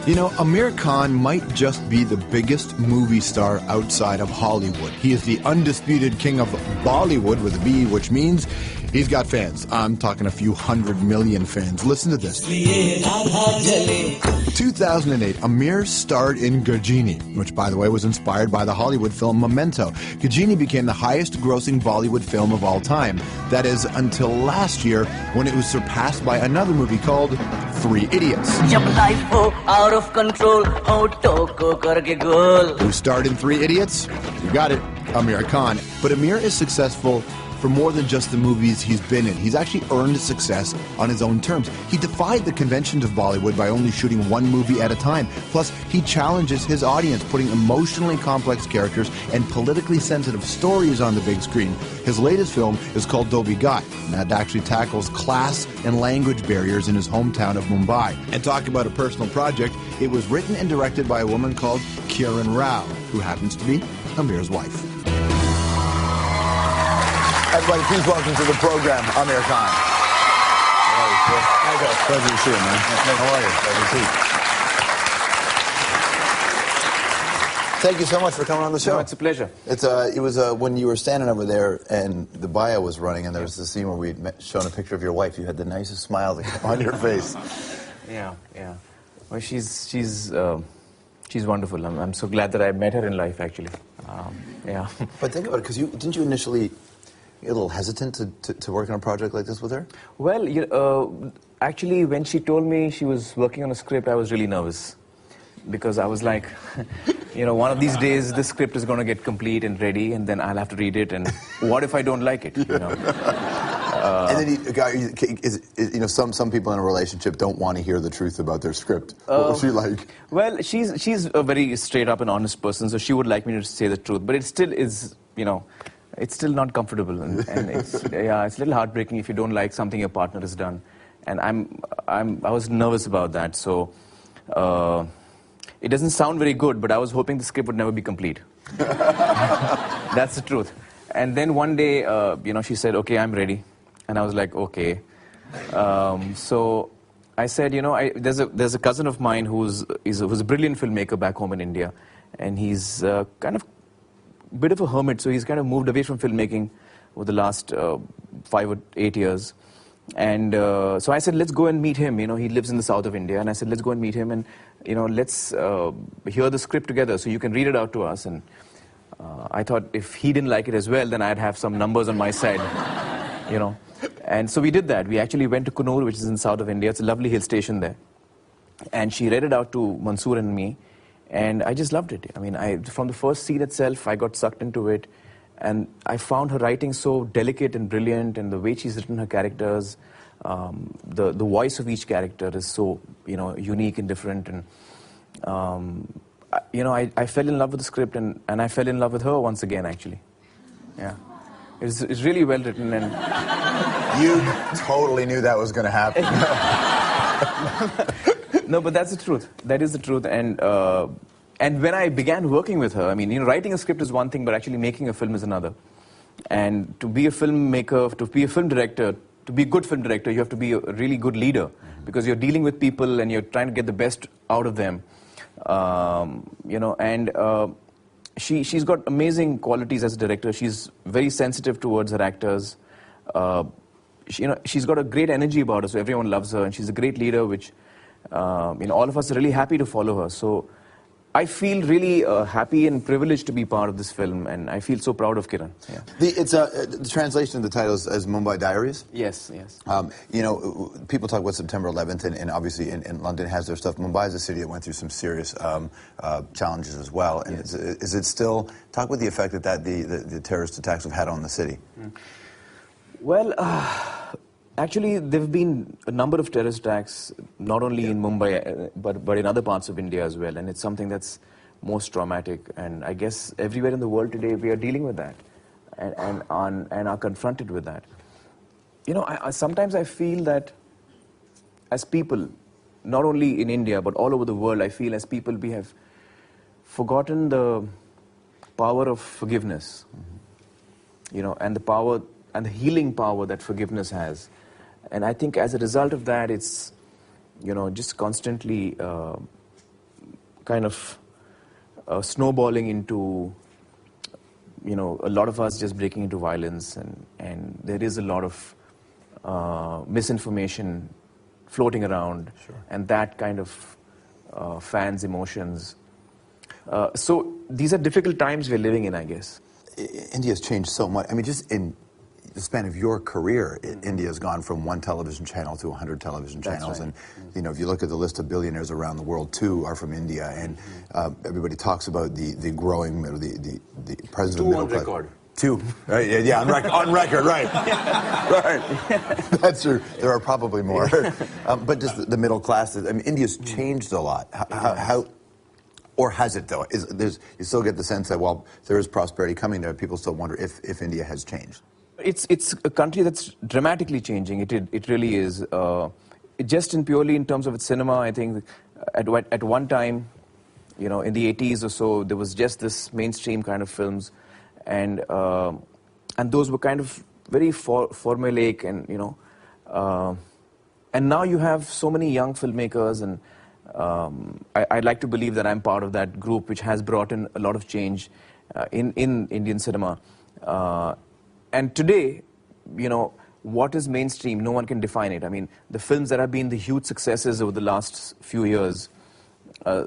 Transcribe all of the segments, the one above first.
You know, Aamir Khan might just be the biggest movie star outside of Hollywood. He is the undisputed king of Bollywood with a B, which means he's got fans. I'm talking a few 100 million fans. Listen to this. 2008, Aamir starred in Gajini, which, by the way, was inspired by the Hollywood film Memento. Gajini became the highest-grossing Bollywood film of all time. That is, until last year, when it was surpassed by another movie called Three Idiots. Out of control, Who starred in Three Idiots? You got it, Aamir Khan. But Aamir is successful for more than just the movies he's been in. He's actually earned success on his own terms. He defied the conventions of Bollywood by only shooting one movie at a time. Plus, he challenges his audience, putting emotionally complex characters and politically sensitive stories on the big screen. His latest film is called Dobhi Ghat, and that actually tackles class and language barriers in his hometown of Mumbai. And talk about a personal project, it was written and directed by a woman called Kiran Rao, who happens to be Amir's wife. Everybody, please welcome to the program, Aamir Khan. How are you, sir? Pleasure to see you, man. How are you? Pleasure to see you. Thank you so much for coming on the show. No, it's a pleasure. It was when you were standing over there and the bio was running, and there was the scene where we'd shown a picture of your wife. You had the nicest smile on your face. Yeah. Well, she's wonderful. I'm so glad that I met her in life, actually. Yeah. But think about it, because didn't you initially get a little hesitant to work on a project like this with her? Well, actually, when she told me she was working on a script, I was really nervous. Because I was like, one of these days, this script is going to get complete and ready, and then I'll have to read it, and what if I don't like it, And then, some people in a relationship don't want to hear the truth about their script. What was she like? Well, she's a very straight up and honest person, so she would like me to say the truth. But it still is, it's still not comfortable, and it's a little heartbreaking if you don't like something your partner has done. And I was nervous about that, so it doesn't sound very good, but I was hoping the script would never be complete. That's the truth. And then one day, she said, "Okay, I'm ready," and I was like, "Okay." So I said, there's a cousin of mine who's a brilliant filmmaker back home in India, and he's kind of bit of a hermit, so he's kind of moved away from filmmaking over the last 5 or 8 years. And so I said, let's go and meet him. He lives in the south of India, and I said, let's go and meet him, and let's hear the script together so you can read it out to us. And I thought if he didn't like it as well, then I'd have some numbers on my side, And so we did that. We actually went to Kunur, which is in the south of India. It's a lovely hill station there. And she read it out to Mansoor and me, and I just loved it. I mean, from the first scene itself, I got sucked into it. And I found her writing so delicate and brilliant, and the way she's written her characters, the voice of each character is so, unique and different. And, I fell in love with the script, and I fell in love with her once again, actually. Yeah. It's really well written. And you totally knew that was going to happen. No, but that's the truth. That is the truth. And when I began working with her, I mean, writing a script is one thing, but actually making a film is another. And to be a filmmaker, to be a film director, to be a good film director, you have to be a really good leader, because you're dealing with people and you're trying to get the best out of them. She's got amazing qualities as a director. She's very sensitive towards her actors. She's got a great energy about her, so everyone loves her, and she's a great leader, which all of us are really happy to follow her. So I feel really happy and privileged to be part of this film, and I feel so proud of Kiran. Yeah. The translation of the title is as Mumbai Diaries? Yes. People talk about September 11th, and obviously in London has their stuff. Mumbai is a city that went through some serious challenges as well. And yes. Is it still, talk about the effect that the terrorist attacks have had on the city? Well, actually, there have been a number of terrorist attacks, not only in Mumbai, but in other parts of India as well. And it's something that's most traumatic. And I guess everywhere in the world today, we are dealing with that and are confronted with that. Sometimes I feel that as people, not only in India, but all over the world, I feel as people, we have forgotten the power of forgiveness, and the power and the healing power that forgiveness has. And I think as a result of that, it's, just constantly kind of snowballing into, you know, a lot of us just breaking into violence, and there is a lot of misinformation floating around, and that kind of fans emotions. So these are difficult times we're living in, I guess. India's changed so much. I mean, just in the span of your career, India's gone from one television channel to 100 television channels. Right. And, you know, if you look at the list of billionaires around the world, 2 are from India. And everybody talks about the growing, the presence of middle class. 2 on record. 2. Right, yeah, on record, right. Right. That's true. There are probably more. But just the middle class, I mean, India's changed a lot. How or has it, though? You still get the sense that while there is prosperity coming there, people still wonder if India has changed. It's a country that's dramatically changing. It really is. Just purely in terms of its cinema, I think at one time, you know, in the 80s or so, there was just this mainstream kind of films, and those were kind of very formulaic, and you know, and now you have so many young filmmakers, and I'd like to believe that I'm part of that group which has brought in a lot of change in Indian cinema. And today, you know, what is mainstream? No one can define it. I mean, the films that have been the huge successes over the last few years,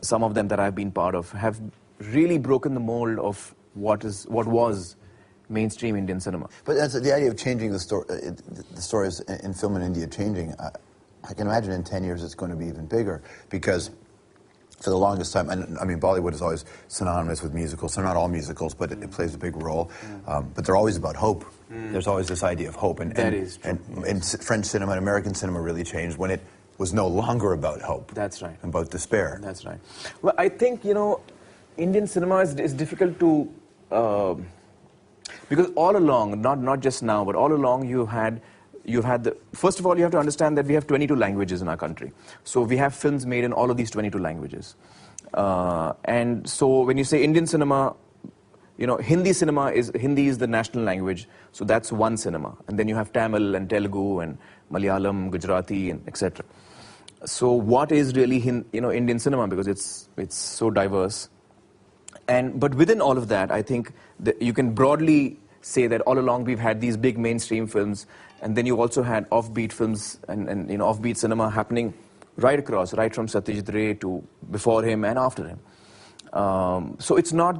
some of them that I've been part of, have really broken the mold of what was mainstream Indian cinema. But that's the idea of changing the stories in film in India changing. I can imagine in 10 years it's going to be even bigger, because for the longest time, and I mean, Bollywood is always synonymous with musicals. They're not all musicals, but it plays a big role. But they're always about hope. There's always this idea of hope. That is true. And French cinema and American cinema really changed when it was no longer about hope. That's right. About despair. That's right. Well, I think, you know, Indian cinema is difficult to... because all along, not just now, but all along you've had the... First of all, you have to understand that we have 22 languages in our country. So we have films made in all of these 22 languages. And so when you say Indian cinema, you know, Hindi is the national language, so that's one cinema. And then you have Tamil and Telugu and Malayalam, Gujarati, and etc. So what is really Indian cinema, because it's so diverse. But within all of that, I think that you can broadly say that all along we've had these big mainstream films, and then you also had offbeat films and you know, offbeat cinema happening right across, right from Satyajit Ray to before him and after him. So it's not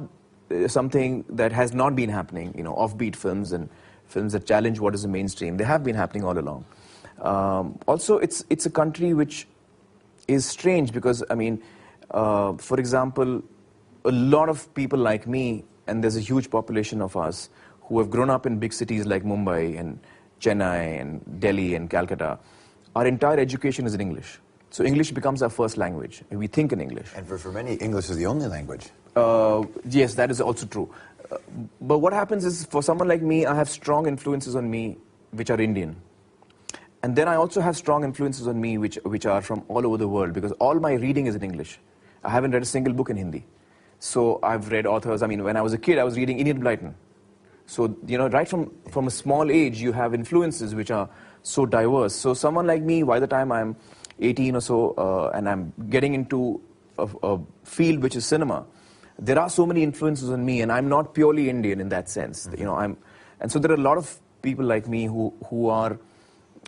something that has not been happening, you know, offbeat films and films that challenge what is the mainstream. They have been happening all along. Also, it's a country which is strange because, I mean, for example, a lot of people like me, and there's a huge population of us who have grown up in big cities like Mumbai and Chennai and Delhi and Calcutta, our entire education is in English. So English becomes our first language. We think in English. And for many, English is the only language. Yes, that is also true. But what happens is, for someone like me, I have strong influences on me which are Indian. And then I also have strong influences on me which are from all over the world, because all my reading is in English. I haven't read a single book in Hindi. So I've read authors, I mean, when I was a kid, I was reading Enid Blyton. So, you know, right from a small age, you have influences which are so diverse. So someone like me, by the time I'm 18 or so, and I'm getting into a field which is cinema, there are so many influences on me, and I'm not purely Indian in that sense. You know, and so there are a lot of people like me who are,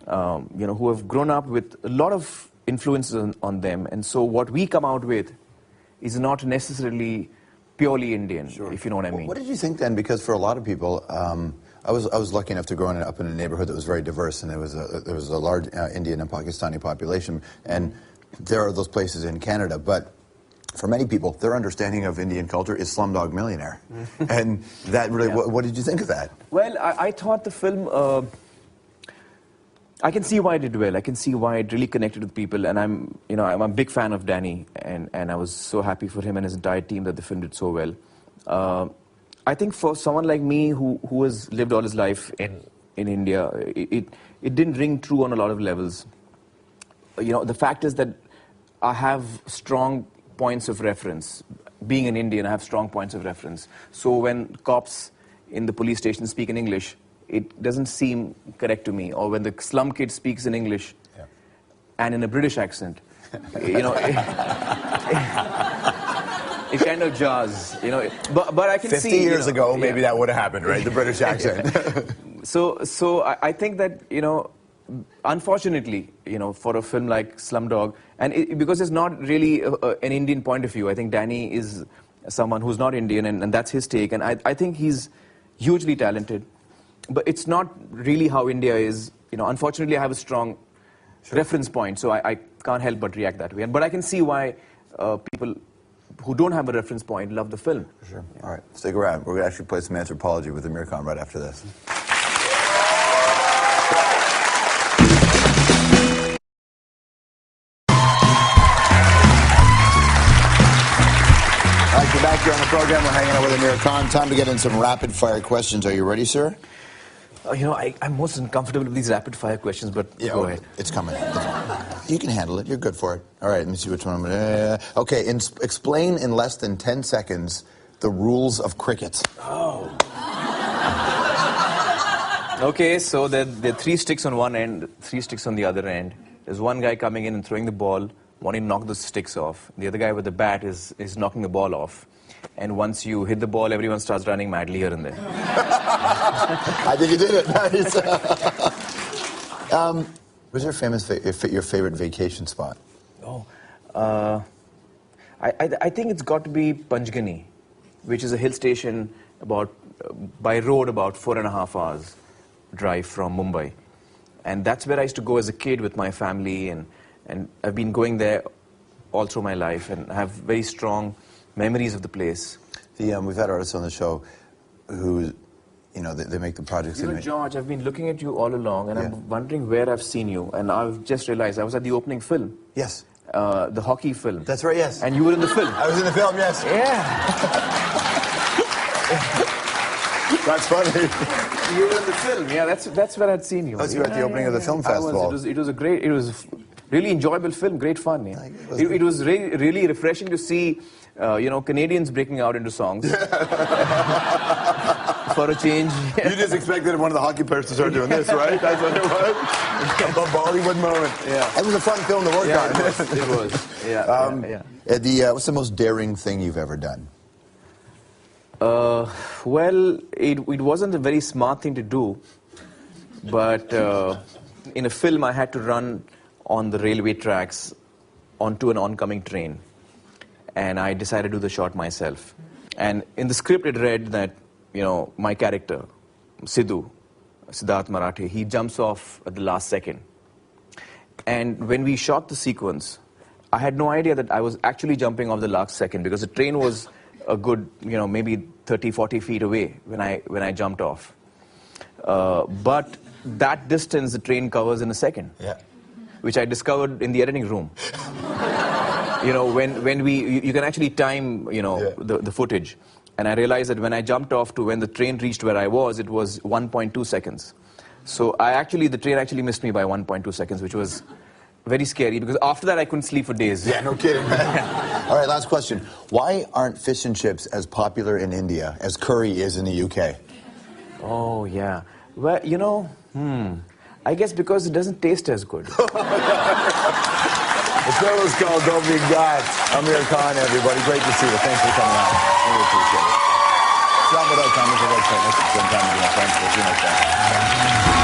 you know, who have grown up with a lot of influences on them, and so what we come out with is not necessarily purely Indian, if you know what I mean. What did you think then? Because for a lot of people, I was lucky enough to grow up in a neighborhood that was very diverse, and there was a large Indian and Pakistani population, and there are those places in Canada, but for many people, their understanding of Indian culture is Slumdog Millionaire. And that really, what did you think of that? Well, I thought the film, I can see why it did well. I can see why it really connected with people, and I'm a big fan of Danny, and I was so happy for him and his entire team that the film did so well. I think for someone like me who has lived all his life in India, it didn't ring true on a lot of levels. You know, the fact is that I have strong points of reference. Being an Indian, I have strong points of reference. So when cops in the police station speak in English, it doesn't seem correct to me. Or when the slum kid speaks in English and in a British accent, you know, it kind of jars, you know. But I can 50 see... 50 years ago, maybe yeah. that would have happened, right? The British accent. So I think that, you know, unfortunately, you know, for a film like Slumdog, and because it's not really an Indian point of view, I think Danny is someone who's not Indian, and that's his take, and I think he's hugely talented, but it's not really how India is. You know, unfortunately, I have a strong reference point, so I can't help but react that way. But I can see why people who don't have a reference point love the film. For sure. Yeah. All right, stick around. We're going to actually play some anthropology with Aamir Khan right after this. All right, you're back here on the program. We're hanging out with Aamir Khan. Time to get in some rapid-fire questions. Are you ready, sir? You know, I'm most uncomfortable with these rapid-fire questions, but Yeah, go ahead. It's coming. You can handle it. You're good for it. All right, let me see which one I'm going to... Okay, explain in less than 10 seconds the rules of cricket. Oh. Okay, so there are 3 sticks on one end, 3 sticks on the other end. There's one guy coming in and throwing the ball, wanting to knock the sticks off. The other guy with the bat is knocking the ball off. And once you hit the ball, everyone starts running madly here and there. I think you did it. Nice. What's your your favorite vacation spot? Oh, I think it's got to be Panchgani, which is a hill station by road about 4.5 hours drive from Mumbai. And that's where I used to go as a kid with my family, and I've been going there all through my life, and I have very strong memories of the place. We've had artists on the show who, you know, they make the projects. You know, George, I've been looking at you all along, and I'm wondering where I've seen you. And I've just realized I was at the opening film. Yes. The hockey film. That's right, yes. And you were in the film. I was in the film, yes. Yeah. That's funny. You were in the film. Yeah, that's where I'd seen you. Oh, so you were at the opening of the film festival. It was really enjoyable film, great fun. Yeah. It was really refreshing to see, you know, Canadians breaking out into songs. For a change. You just expected one of the hockey players to start doing this, right? That's what it was. A Bollywood moment. Yeah. It was a fun film to work on. It was. Yeah. What's the most daring thing you've ever done? Well, it wasn't a very smart thing to do, but in a film I had to run on the railway tracks onto an oncoming train, and I decided to do the shot myself. And in the script it read that, you know, my character, Siddharth Marathi, he jumps off at the last second. And when we shot the sequence, I had no idea that I was actually jumping off the last second, because the train was a good, you know, maybe 30, 40 feet away when I jumped off. But that distance the train covers in a second. Yeah. Which I discovered in the editing room. You know, when you can actually time, you know, the footage. And I realized that when I jumped off to when the train reached where I was, it was 1.2 seconds. So the train actually missed me by 1.2 seconds, which was very scary, because after that I couldn't sleep for days. Yeah, no kidding, man. All right, last question. Why aren't fish and chips as popular in India as curry is in the UK? Oh, yeah. Well, you know, I guess because it doesn't taste as good. The film is called Don't Be God. Aamir Khan, everybody. Great to see you. Thanks for coming out. Really appreciate it. Subtitled.com is the website. Next time to be my friends. We'll see you next time.